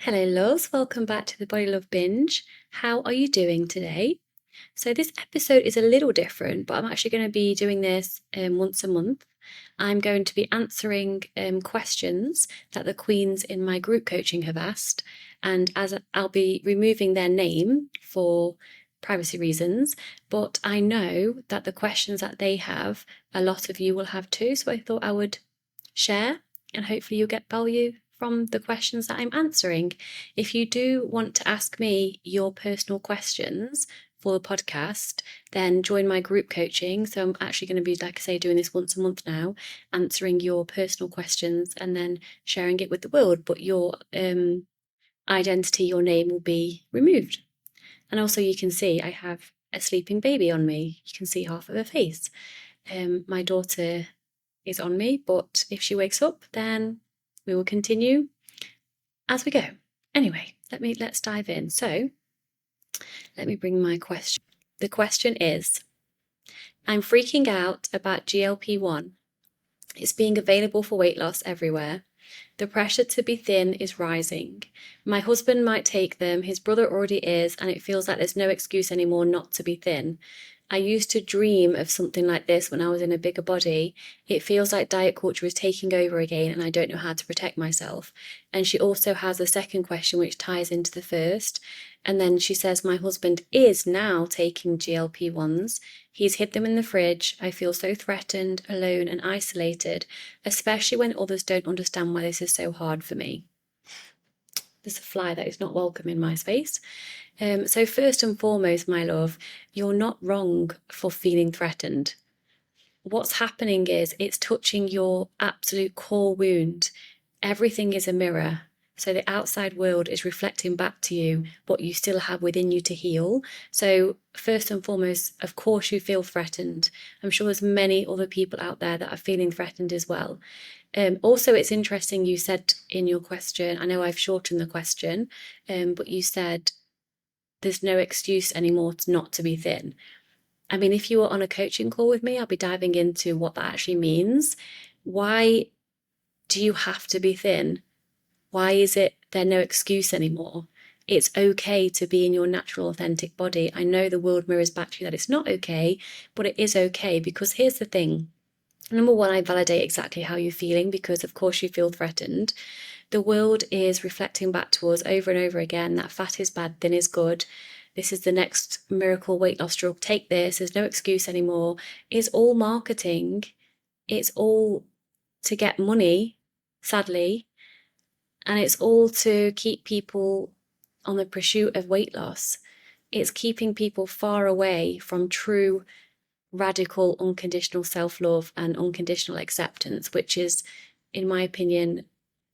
Hello, loves. Welcome back to the Body Love Binge. How are you doing today? So, this episode is a little different, but I'm actually going to be doing this once a month. I'm going to be answering questions that the queens in my group coaching have asked, and as I'll be removing their name for privacy reasons, but I know that the questions that they have, a lot of you will have too. So, I thought I would share, and hopefully you'll get value from the questions that I'm answering. If you do want to ask me your personal questions for the podcast, then join my group coaching. So I'm actually going to be, like I say, doing this once a month now, answering your personal questions and then sharing it with the world. But your identity, your name will be removed. And also you can see I have a sleeping baby on me. You can see half of her face. My daughter is on me, but if she wakes up, then we will continue as we go. Anyway, let's dive in. So let me bring my question. The question is, I'm freaking out about GLP-1. It's being available for weight loss everywhere. The pressure to be thin is rising. My husband might take them, his brother already is, and it feels like there's no excuse anymore not to be thin. I used to dream of something like this when I was in a bigger body. It feels like diet culture is taking over again and I don't know how to protect myself. And she also has a second question which ties into the first. And then she says, my husband is now taking GLP-1s. He's hid them in the fridge. I feel so threatened, alone and isolated, especially when others don't understand why this is so hard for me. There's a fly that is not welcome in my space. So first and foremost, my love, you're not wrong for feeling threatened. What's happening is it's touching your absolute core wound. Everything is a mirror. So the outside world is reflecting back to you what you still have within you to heal. So first and foremost, of course you feel threatened. I'm sure there's many other people out there that are feeling threatened as well. Also, it's interesting you said in your question, I know I've shortened the question, but you said there's no excuse anymore not to be thin. I mean, if you were on a coaching call with me, I'll be diving into what that actually means. Why do you have to be thin? Why is it there no excuse anymore? It's okay to be in your natural, authentic body. I know the world mirrors back to you that it's not okay, but it is okay because here's the thing. Number one, I validate exactly how you're feeling because, of course, you feel threatened. The world is reflecting back to us over and over again that fat is bad, thin is good. This is the next miracle weight loss drug. Take this. There's no excuse anymore. It's all marketing. It's all to get money, sadly. And it's all to keep people on the pursuit of weight loss. It's keeping people far away from true, radical, unconditional self-love and unconditional acceptance, which is, in my opinion,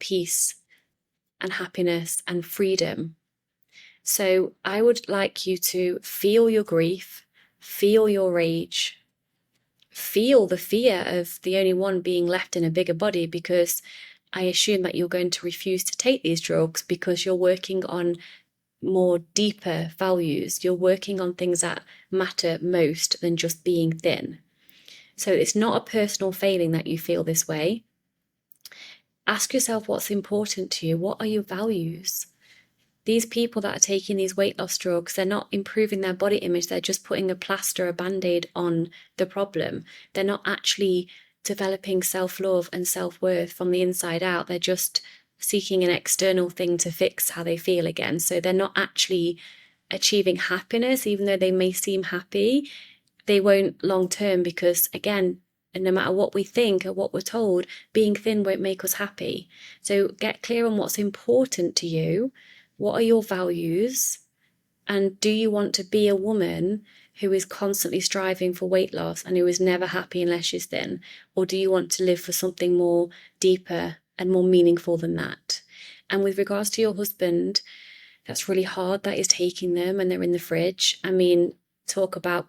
peace and happiness and freedom. So I would like you to feel your grief, feel your rage, feel the fear of the only one being left in a bigger body, because I assume that you're going to refuse to take these drugs because you're working on more deeper values. You're working on things that matter most than just being thin. So it's not a personal failing that you feel this way. Ask yourself what's important to you. What are your values? These people that are taking these weight loss drugs, they're not improving their body image. They're just putting a plaster, a band-aid on the problem. They're not actually developing self-love and self-worth from the inside out. They're just seeking an external thing to fix how they feel again. So they're not actually achieving happiness, even though they may seem happy. They won't long term because, again, no matter what we think or what we're told, being thin won't make us happy. So get clear on what's important to you. What are your values? And do you want to be a woman who is constantly striving for weight loss and who is never happy unless she's thin? Or do you want to live for something more deeper and more meaningful than that? And with regards to your husband, that's really hard that he's taking them and they're in the fridge. I mean, talk about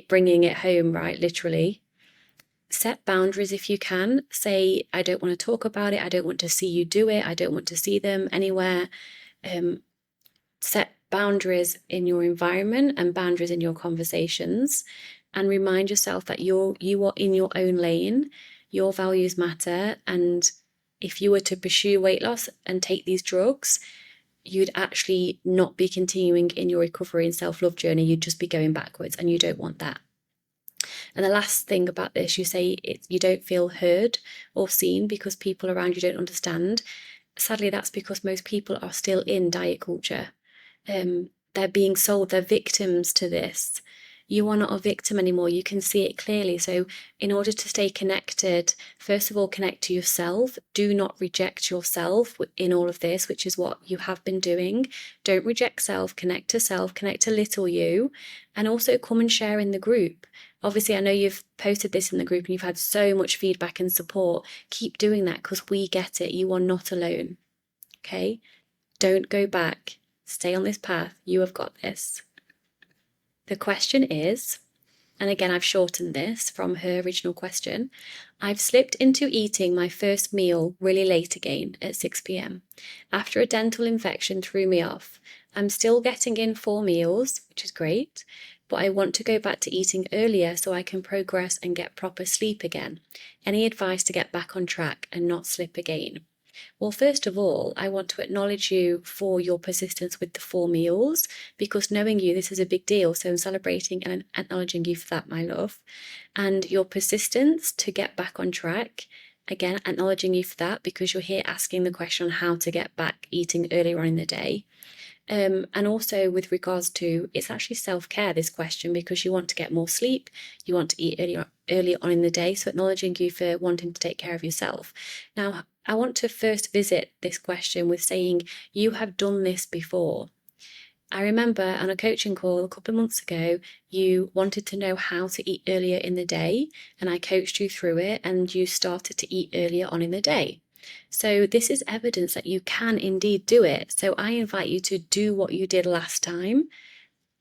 bringing it home, right? Literally. Set boundaries if you can. Say, I don't want to talk about it. I don't want to see you do it. I don't want to see them anywhere. Set boundaries in your environment and boundaries in your conversations, and remind yourself that you are in your own lane. Your values matter, and if you were to pursue weight loss and take these drugs, you'd actually not be continuing in your recovery and self-love journey. You'd just be going backwards, and you don't want that. And the last thing about this, you say you don't feel heard or seen because people around you don't understand. Sadly, that's because most people are still in diet culture. They're being sold, they're victims to this. You are not a victim anymore. You can see it clearly. So in order to stay connected, first of all, connect to yourself. Do not reject yourself in all of this, which is what you have been doing. Don't reject self, connect to little you, and also come and share in the group. Obviously, I know you've posted this in the group and you've had so much feedback and support. Keep doing that because we get it. You are not alone. Okay? Don't go back. Stay on this path. You have got this. The question is, and again, I've shortened this from her original question. I've slipped into eating my first meal really late again at 6 p.m. After a dental infection threw me off. I'm still getting in 4 meals, which is great, but I want to go back to eating earlier so I can progress and get proper sleep again. Any advice to get back on track and not slip again? Well, first of all, I want to acknowledge you for your persistence with the 4 meals, because knowing you, this is a big deal. So I'm celebrating and acknowledging you for that, my love. And your persistence to get back on track, again, acknowledging you for that, because you're here asking the question on how to get back eating earlier on in the day. And also with regards to, it's actually self-care, this question, because you want to get more sleep, you want to eat earlier on in the day. So acknowledging you for wanting to take care of yourself. Now, I want to first visit this question with saying you have done this before. I remember on a coaching call a couple of months ago, you wanted to know how to eat earlier in the day, and I coached you through it, and you started to eat earlier on in the day. So this is evidence that you can indeed do it. So I invite you to do what you did last time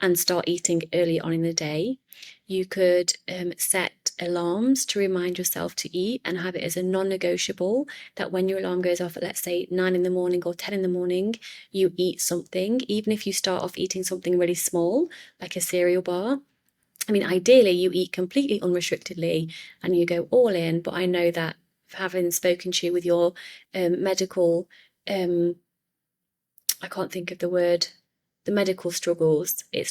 and start eating early on in the day. You could set alarms to remind yourself to eat and have it as a non-negotiable, that when your alarm goes off at, let's say, 9 in the morning or 10 in the morning, you eat something, even if you start off eating something really small, like a cereal bar. I mean, ideally, you eat completely unrestrictedly and you go all in, but I know that having spoken to you with your medical, I can't think of the word, the medical struggles, you're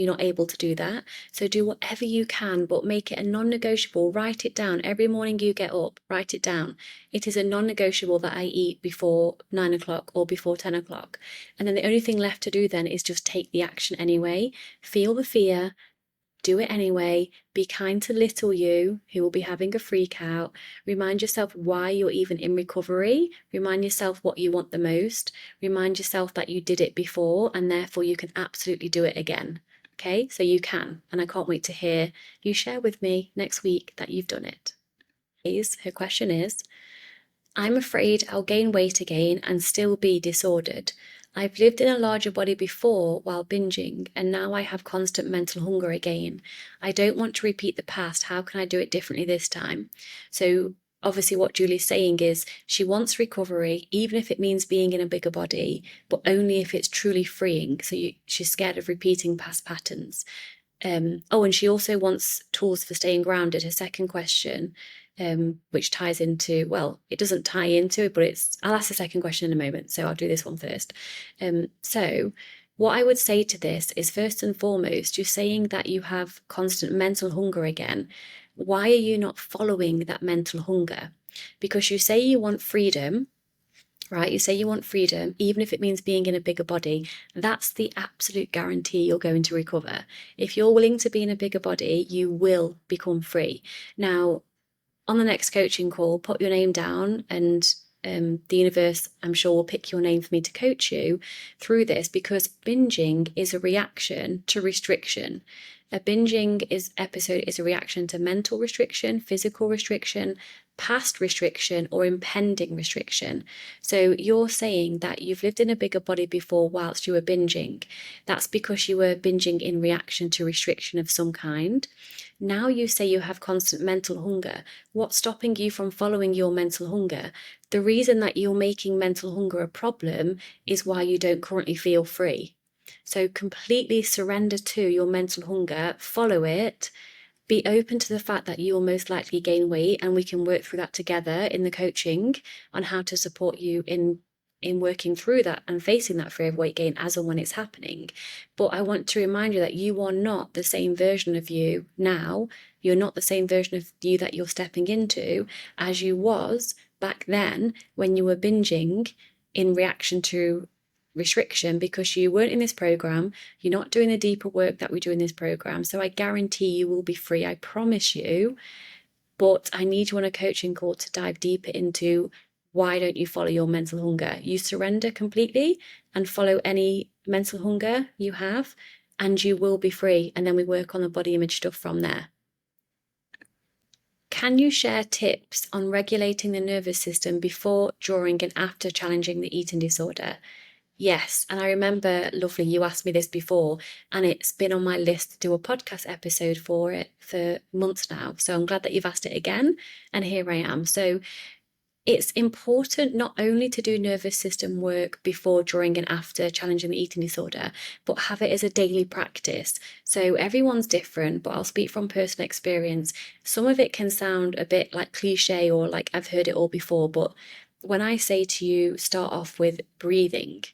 not able to do that. So do whatever you can, but make it a non-negotiable. Write it down. Every morning you get up, write it down. It is a non-negotiable that I eat before 9 o'clock or before 10 o'clock. And then the only thing left to do then is just take the action anyway. Feel the fear, do it anyway. Be kind to little you, who will be having a freak out. Remind yourself why you're even in recovery. Remind yourself what you want the most. Remind yourself that you did it before and therefore you can absolutely do it again. Okay, so you can. And I can't wait to hear you share with me next week that you've done it. Her question is, I'm afraid I'll gain weight again and still be disordered. I've lived in a larger body before while binging, and now I have constant mental hunger again. I don't want to repeat the past. How can I do it differently this time? So obviously what Julie's saying is she wants recovery, even if it means being in a bigger body, but only if it's truly freeing. So she's scared of repeating past patterns. And she also wants tools for staying grounded. Her second question, which ties into, well, it doesn't tie into it, but I'll ask the second question in a moment. So I'll do this one first. So what I would say to this is, first and foremost, you're saying that you have constant mental hunger again. Why are you not following that mental hunger? Because you say you want freedom, right? You say you want freedom, even if it means being in a bigger body. That's the absolute guarantee you're going to recover. If you're willing to be in a bigger body, you will become free. Now, on the next coaching call, put your name down, and the universe, I'm sure, will pick your name for me to coach you through this, because binging is a reaction to restriction. A binging episode is a reaction to mental restriction, physical restriction, past restriction, or impending restriction. So you're saying that you've lived in a bigger body before whilst you were binging. That's because you were binging in reaction to restriction of some kind. Now you say you have constant mental hunger. What's stopping you from following your mental hunger? The reason that you're making mental hunger a problem is why you don't currently feel free. So completely surrender to your mental hunger, follow it, be open to the fact that you will most likely gain weight, and we can work through that together in the coaching on how to support you in working through that and facing that fear of weight gain as and when it's happening. But I want to remind you that you are not the same version of you now. You're not the same version of you that you're stepping into as you was back then when you were binging in reaction to restriction, because you weren't in this program. You're not doing the deeper work that we do in this program. So I guarantee you will be free. I promise you. But I need you on a coaching call to dive deeper into why don't you follow your mental hunger? You surrender completely and follow any mental hunger you have, and you will be free. And then we work on the body image stuff from there. Can you share tips on regulating the nervous system before, during, and after challenging the eating disorder? Yes, and I remember, lovely, you asked me this before, and it's been on my list to do a podcast episode for it for months now. So I'm glad that you've asked it again, and here I am. So it's important not only to do nervous system work before, during, and after challenging the eating disorder, but have it as a daily practice. So everyone's different, but I'll speak from personal experience. Some of it can sound a bit like cliche or like I've heard it all before, but when I say to you, start off with breathing,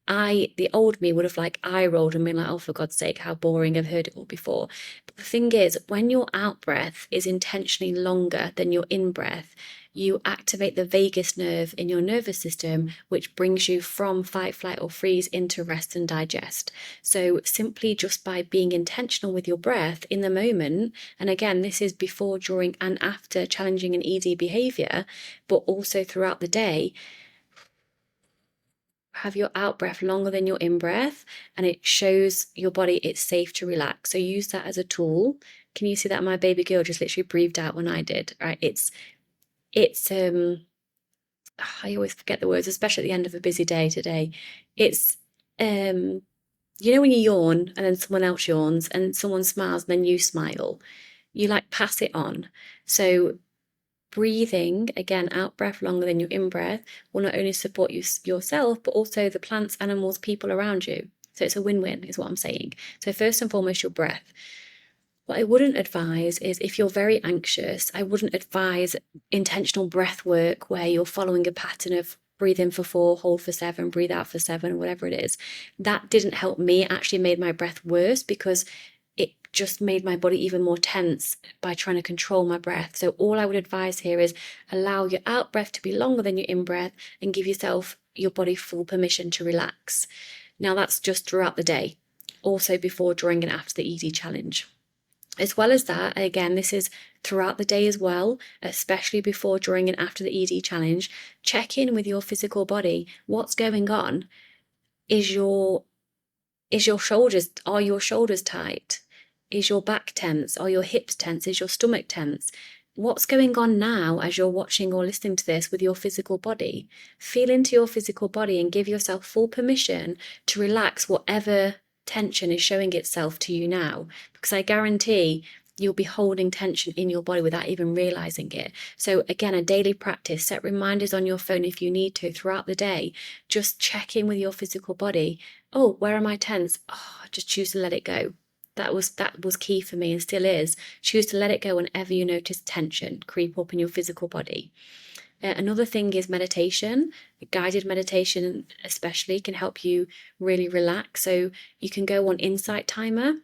the old me would have like eye rolled and been like, oh, for God's sake, how boring, I've heard it all before. But the thing is, when your out breath is intentionally longer than your in breath, you activate the vagus nerve in your nervous system, which brings you from fight, flight, or freeze into rest and digest. So simply just by being intentional with your breath in the moment, and again, this is before, during, and after challenging an ED behavior, but also throughout the day, have your out breath longer than your in breath, and it shows your body it's safe to relax. So use that as a tool. Can you see that my baby girl just literally breathed out when I did? Right? It's I always forget the words, especially at the end of a busy day today. It's you know when you yawn and then someone else yawns and someone smiles and then you smile, you like pass it on. So breathing, again, out breath longer than your in breath, will not only support you yourself, but also the plants, animals, people around you. So it's a win-win, is what I'm saying. So first and foremost, your breath. What I wouldn't advise is, if you're very anxious, I wouldn't advise intentional breath work where you're following a pattern of breathe in for 4, hold for 7, breathe out for 7, whatever it is. That didn't help me. It actually made my breath worse because it just made my body even more tense by trying to control my breath. So all I would advise here is allow your out breath to be longer than your in breath and give yourself, your body, full permission to relax. Now that's just throughout the day, also before, during, and after the ED challenge. As well as that, again, this is throughout the day as well, especially before, during, and after the ED challenge. Check in with your physical body. What's going on? Is your shoulders, are your shoulders tight? Is your back tense? Are your hips tense? Is your stomach tense? What's going on now as you're watching or listening to this with your physical body? Feel into your physical body and give yourself full permission to relax whatever tension is showing itself to you now, because I guarantee you'll be holding tension in your body without even realizing it. So again, a daily practice. Set reminders on your phone if you need to throughout the day. Just check in with your physical body. Oh, where am I tense? Oh, just choose to let it go. That was key for me and still is. Choose to let it go whenever you notice tension creep up in your physical body. Another thing is meditation. Guided meditation especially can help you really relax. So you can go on Insight Timer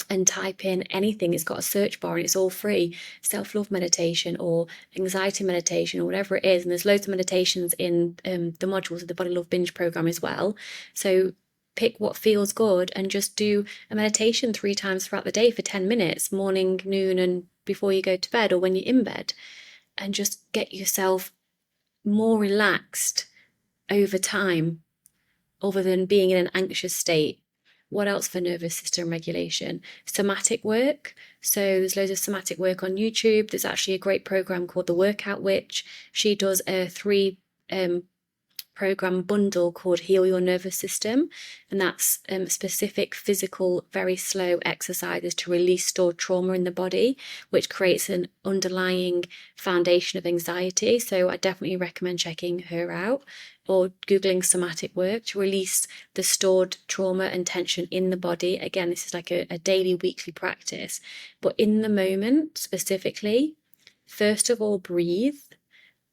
and type in anything. It's got a search bar and it's all free. Self-love meditation or anxiety meditation or whatever it is. And there's loads of meditations in the modules of the Body Love Binge program as well. So pick what feels good and just do a meditation 3 times throughout the day for 10 minutes, morning, noon, and before you go to bed or when you're in bed. And just get yourself more relaxed over time, other than being in an anxious state. What else for nervous system regulation? Somatic work. So there's loads of somatic work on YouTube. There's actually a great program called The Workout Witch. She does 3 program bundle called Heal Your Nervous System, and that's specific physical, very slow exercises to release stored trauma in the body, which creates an underlying foundation of anxiety. So I definitely recommend checking her out or Googling somatic work to release the stored trauma and tension in the body. Again, this is like a daily, weekly practice. But in the moment specifically, first of all, breathe.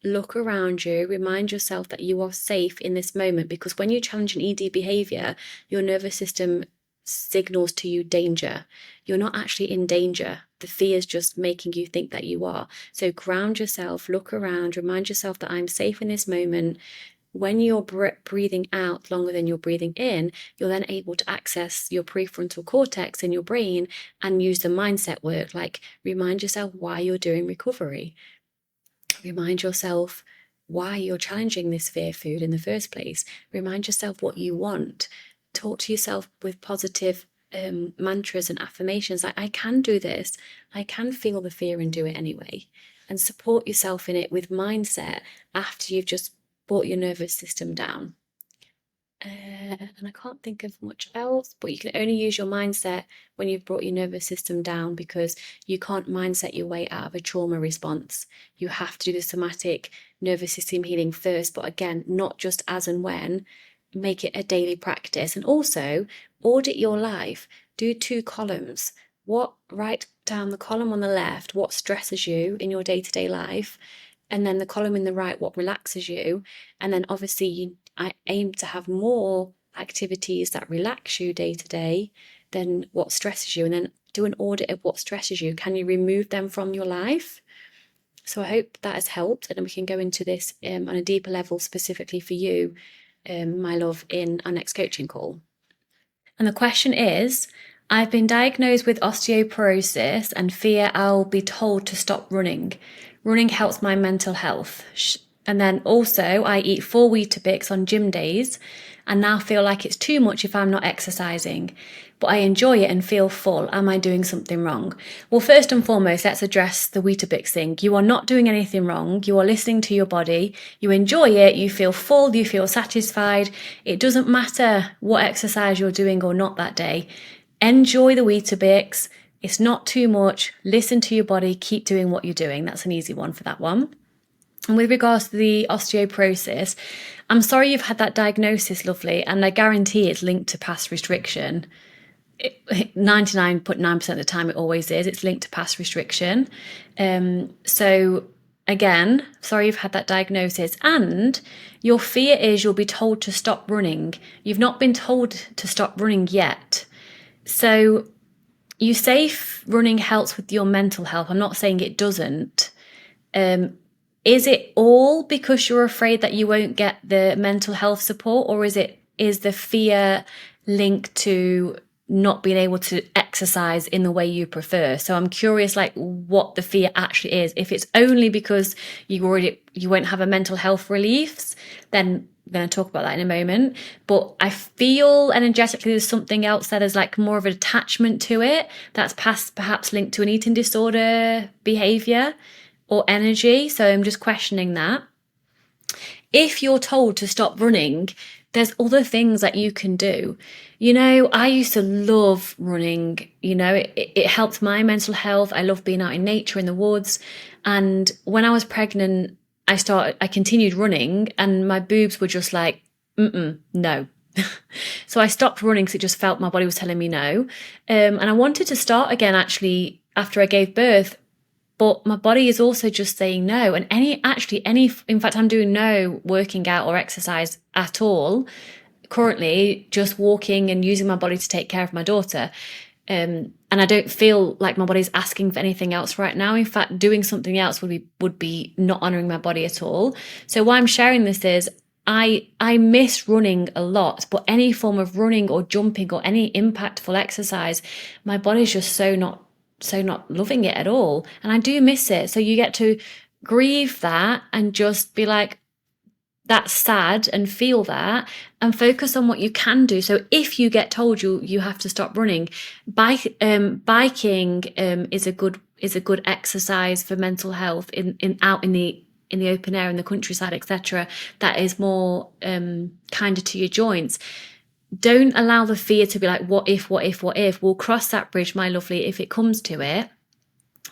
Look around you, remind yourself that you are safe in this moment, because when you challenge an ED behavior, your nervous system signals to you danger. You're not actually in danger. The fear is just making you think that you are. So ground yourself, look around, remind yourself that I'm safe in this moment. When you're breathing out longer than you're breathing in, you're then able to access your prefrontal cortex in your brain and use the mindset work, like remind yourself why you're doing recovery. Remind yourself why you're challenging this fear food in the first place. Remind yourself what you want. Talk to yourself with positive mantras and affirmations like, I can do this. I can feel the fear and do it anyway. And support yourself in it with mindset after you've just brought your nervous system down. And I can't think of much else, but you can only use your mindset when you've brought your nervous system down, because you can't mindset your way out of a trauma response. You have to do the somatic nervous system healing first, but again, not just as and when. Make it a daily practice. And also audit your life. Do 2 columns. Write down the column on the left, what stresses you in your day-to-day life, and then the column in the right, what relaxes you. And then obviously I aim to have more activities that relax you day to day than what stresses you. And then do an audit of what stresses you. Can you remove them from your life? So I hope that has helped, and then we can go into this on a deeper level specifically for you, my love, in our next coaching call. And the question is, I've been diagnosed with osteoporosis and fear I'll be told to stop running. Running helps my mental health. And then also I eat 4 Weetabix on gym days and now feel like it's too much if I'm not exercising. But I enjoy it and feel full. Am I doing something wrong? Well, first and foremost, let's address the Weetabix thing. You are not doing anything wrong. You are listening to your body. You enjoy it. You feel full. You feel satisfied. It doesn't matter what exercise you're doing or not that day. Enjoy the Weetabix. It's not too much. Listen to your body. Keep doing what you're doing. That's an easy one for that one. And with regards to the osteoporosis, I'm sorry you've had that diagnosis, lovely, and I guarantee it's linked to past restriction. 99.9% of the time it always is. It's linked to past restriction. So again, sorry you've had that diagnosis, and your fear is you'll be told to stop running. You've not been told to stop running yet. So you say running helps with your mental health. I'm not saying it doesn't. Is it all because you're afraid that you won't get the mental health support, or is the fear linked to not being able to exercise in the way you prefer? So I'm curious, like, what the fear actually is. If it's only because you won't have a mental health reliefs, then I'm going to talk about that in a moment. But I feel energetically there's something else that is like more of an attachment to it that's perhaps linked to an eating disorder behavior or energy. So I'm just questioning that. If you're told to stop running, there's other things that you can do. You know, I used to love running. You know, it helped my mental health. I love being out in nature, in the woods. And when I was pregnant, I continued running, and my boobs were just like, no. So I stopped running because it just felt my body was telling me no. And I wanted to start again, actually, after I gave birth. But my body is also just saying no. And in fact, I'm doing no working out or exercise at all currently, just walking and using my body to take care of my daughter. And I don't feel like my body's asking for anything else right now. In fact, doing something else would be not honoring my body at all. So why I'm sharing this is I miss running a lot, but any form of running or jumping or any impactful exercise, my body's just so not loving it at all. And I do miss it. So you get to grieve that and just be like, that's sad, and feel that and focus on what you can do. So if you get told you have to stop running, biking is a good exercise for mental health in in the open air, in the countryside, etc., that is more kinder to your joints. Don't allow the fear to be like, what if? We'll cross that bridge, my lovely, if it comes to it.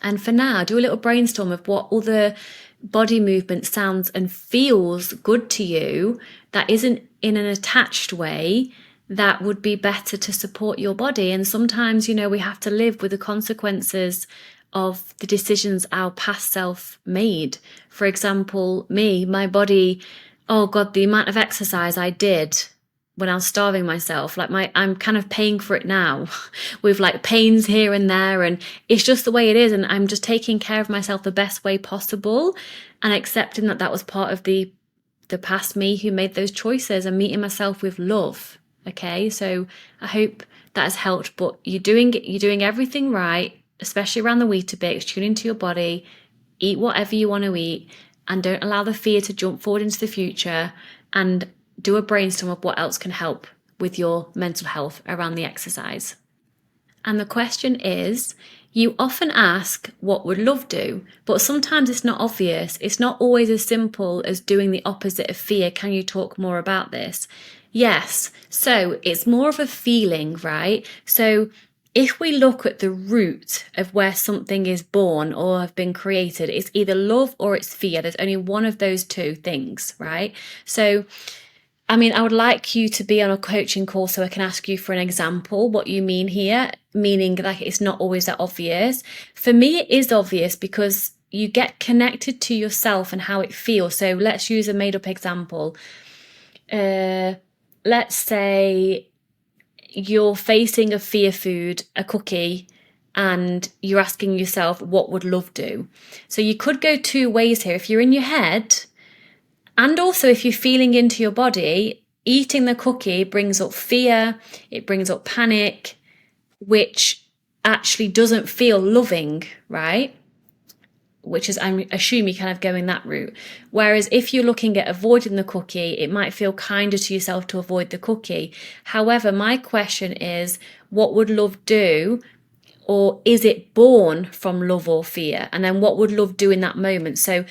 And for now, do a little brainstorm of what other body movement sounds and feels good to you that isn't in an attached way, that would be better to support your body. And sometimes, we have to live with the consequences of the decisions our past self made. For example, my body, oh God, the amount of exercise I did when I was starving myself, I'm kind of paying for it now with like pains here and there, and it's just the way it is, and I'm just taking care of myself the best way possible and accepting that was part of the past me who made those choices, and meeting myself with love. Okay, so I hope that has helped. But you're doing everything right, especially around the Weetabix. Tune into your body, eat whatever you want to eat, and don't allow the fear to jump forward into the future, and do a brainstorm of what else can help with your mental health around the exercise. And the question is, you often ask, what would love do? But sometimes it's not obvious. It's not always as simple as doing the opposite of fear. Can you talk more about this? Yes. So it's more of a feeling, right? So if we look at the root of where something is born or have been created, it's either love or it's fear. There's only one of those two things, right? So I would like you to be on a coaching call so I can ask you for an example, what you mean here, meaning like it's not always that obvious. For me, it is obvious because you get connected to yourself and how it feels. So let's use a made up example. Let's say you're facing a fear food, a cookie, and you're asking yourself, what would love do? So you could go two ways here. If you're in your head, and also if you're feeling into your body, eating the cookie brings up fear, it brings up panic, which actually doesn't feel loving, right? Which is, I'm assuming, kind of going that route. Whereas if you're looking at avoiding the cookie, it might feel kinder to yourself to avoid the cookie. However, my question is, what would love do? Or is it born from love or fear? And then what would love do in that moment? So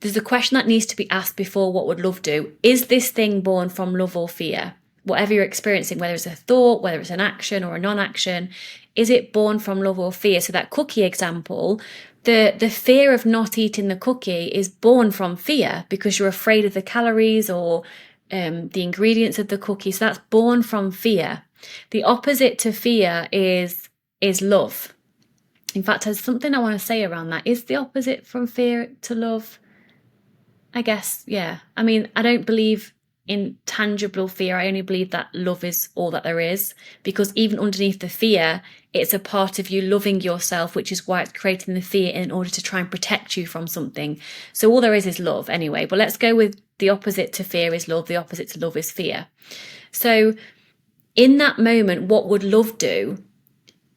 there's a question that needs to be asked before what would love do. Is this thing born from love or fear? Whatever you're experiencing, whether it's a thought, whether it's an action or a non-action, is it born from love or fear? So that cookie example, the fear of not eating the cookie is born from fear because you're afraid of the calories or the ingredients of the cookie. So that's born from fear. The opposite to fear is love. In fact, there's something I want to say around that. Is the opposite from fear to love? I guess, yeah. I don't believe in tangible fear. I only believe that love is all that there is, because even underneath the fear, it's a part of you loving yourself, which is why it's creating the fear in order to try and protect you from something. So all there is love anyway. But let's go with the opposite to fear is love. The opposite to love is fear. So in that moment, what would love do?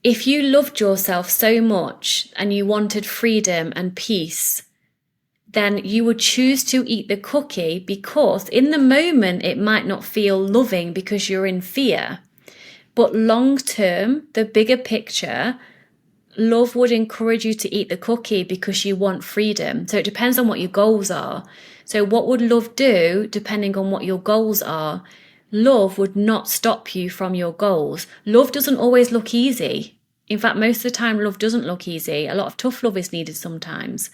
If you loved yourself so much and you wanted freedom and peace, then you would choose to eat the cookie, because in the moment it might not feel loving because you're in fear. But long term, the bigger picture, love would encourage you to eat the cookie because you want freedom. So it depends on what your goals are. So what would love do depending on what your goals are? Love would not stop you from your goals. Love doesn't always look easy. In fact, most of the time, love doesn't look easy. A lot of tough love is needed sometimes.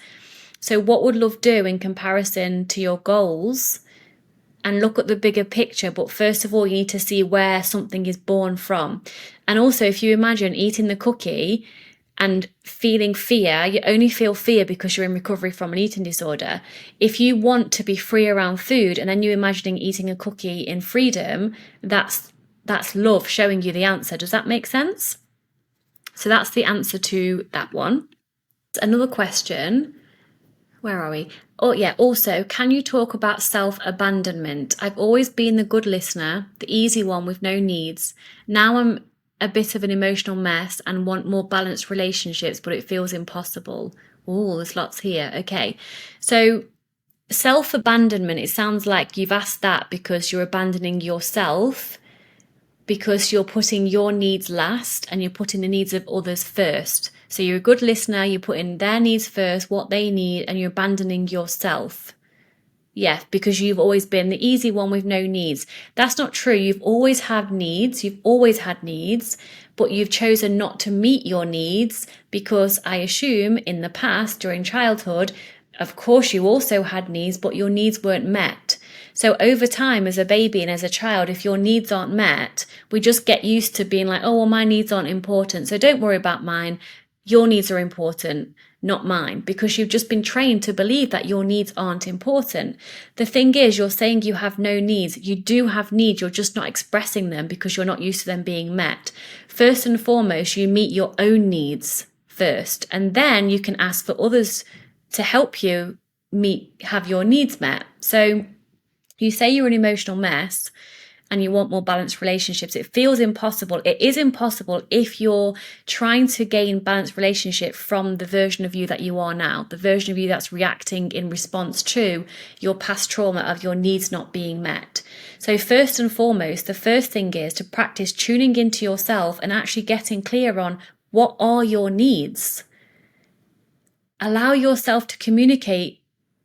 So what would love do in comparison to your goals? And look at the bigger picture. But first of all, you need to see where something is born from. And also, if you imagine eating the cookie and feeling fear, you only feel fear because you're in recovery from an eating disorder. If you want to be free around food and then you're imagining eating a cookie in freedom, that's love showing you the answer. Does that make sense? So that's the answer to that one. Another question. Where are we? Oh yeah, also, can you talk about self-abandonment? I've always been the good listener, the easy one with no needs. Now I'm a bit of an emotional mess and want more balanced relationships, but it feels impossible. Oh, there's lots here. Okay, so self-abandonment, it sounds like you've asked that because you're abandoning yourself, because you're putting your needs last and you're putting the needs of others first. So you're a good listener, you're putting their needs first, what they need, and you're abandoning yourself. Yeah, because you've always been the easy one with no needs. That's not true. You've always had needs. You've always had needs, but you've chosen not to meet your needs because I assume in the past, during childhood, of course you also had needs, but your needs weren't met. So over time, as a baby and as a child, if your needs aren't met, we just get used to being like, oh, well, my needs aren't important, so don't worry about mine. Your needs are important, not mine, because you've just been trained to believe that your needs aren't important. The thing is, you're saying you have no needs. You do have needs, you're just not expressing them because you're not used to them being met. First and foremost, you meet your own needs first, and then you can ask for others to help you have your needs met. So you say you're an emotional mess and you want more balanced relationships. It feels impossible. It is impossible if you're trying to gain balanced relationship from the version of you that you are now, the version of you that's reacting in response to your past trauma of your needs not being met. So first and foremost, the first thing is to practice tuning into yourself and actually getting clear on what are your needs. Allow yourself to communicate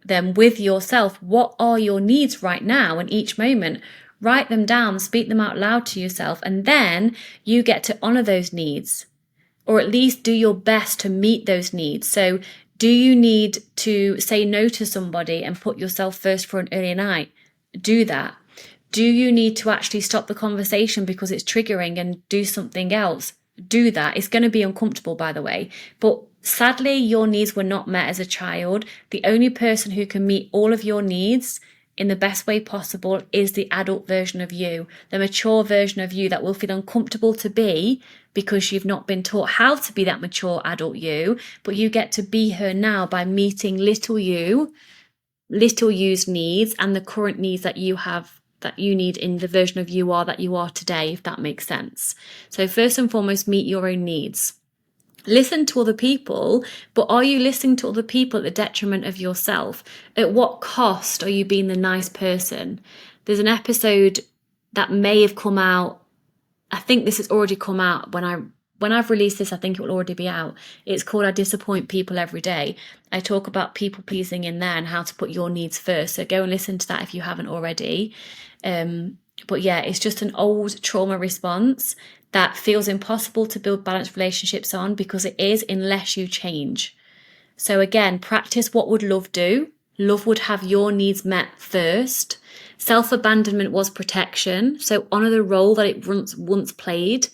them with yourself. What are your needs right now in each moment? Write them down, speak them out loud to yourself, and then you get to honor those needs, or at least do your best to meet those needs. So do you need to say no to somebody and put yourself first for an early night? Do that. Do you need to actually stop the conversation because it's triggering and do something else? Do that. It's going to be uncomfortable, by the way, but sadly, your needs were not met as a child. The only person who can meet all of your needs in the best way possible is the adult version of you, the mature version of you that will feel uncomfortable to be because you've not been taught how to be that mature adult you, but you get to be her now by meeting little you's needs and the current needs that you have, that you need in the version of you are that you are today, if that makes sense. So first and foremost, meet your own needs. Listen to other people, but are you listening to other people at the detriment of yourself? At what cost are you being the nice person? There's an episode that may have come out. I think this has already come out when I've released this. I think it will already be out. It's called I Disappoint People Every Day. I talk about people pleasing in there and how to put your needs first. So go and listen to that if you haven't already. But yeah, it's just an old trauma response that feels impossible to build balanced relationships on, because it is, unless you change. So again, practice what would love do. Love would have your needs met first. Self-abandonment was protection. So honor the role that it once played,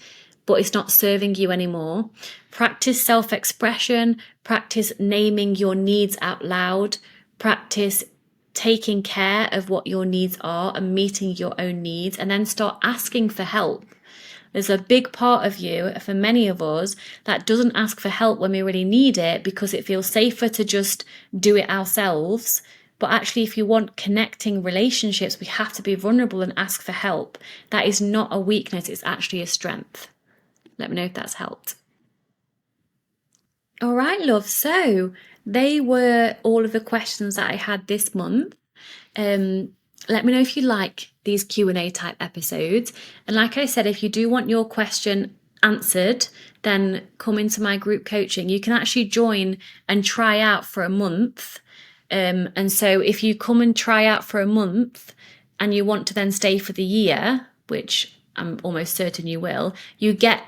but it's not serving you anymore. Practice self-expression. Practice naming your needs out loud. Practice taking care of what your needs are and meeting your own needs, and then start asking for help. There's a big part of you, for many of us, that doesn't ask for help when we really need it because it feels safer to just do it ourselves. But actually, if you want connecting relationships, we have to be vulnerable and ask for help. That is not a weakness, it's actually a strength. Let me know if that's helped. All right, love. So they were all of the questions that I had this month. Let me know if you like these Q&A type episodes. And like I said, if you do want your question answered, then come into my group coaching. You can actually join and try out for a month. And so if you come and try out for a month and you want to then stay for the year, which I'm almost certain you will, you get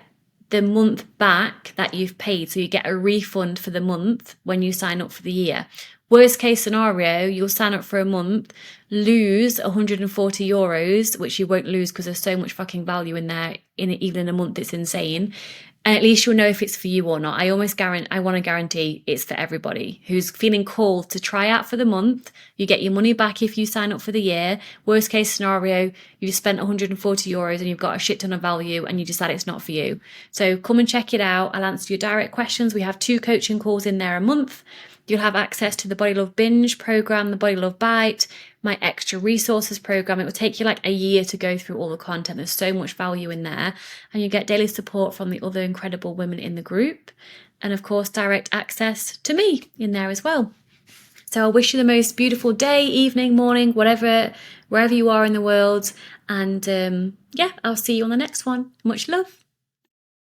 the month back that you've paid. So you get a refund for the month when you sign up for the year. Worst case scenario, you'll sign up for a month, lose €140, which you won't lose because there's so much fucking value in there. Even in a month, it's insane. And at least you'll know if it's for you or not. I want to guarantee it's for everybody who's feeling called to try out for the month. You get your money back if you sign up for the year. Worst case scenario, you've spent €140 and you've got a shit ton of value and you decide it's not for you. So come and check it out. I'll answer your direct questions. We have 2 coaching calls in there a month. You'll have access to the Body Love Binge program, the Body Love Bite, my extra resources program. It will take you like a year to go through all the content. There's so much value in there. And you get daily support from the other incredible women in the group. And of course, direct access to me in there as well. So I wish you the most beautiful day, evening, morning, wherever you are in the world. And yeah, I'll see you on the next one. Much love.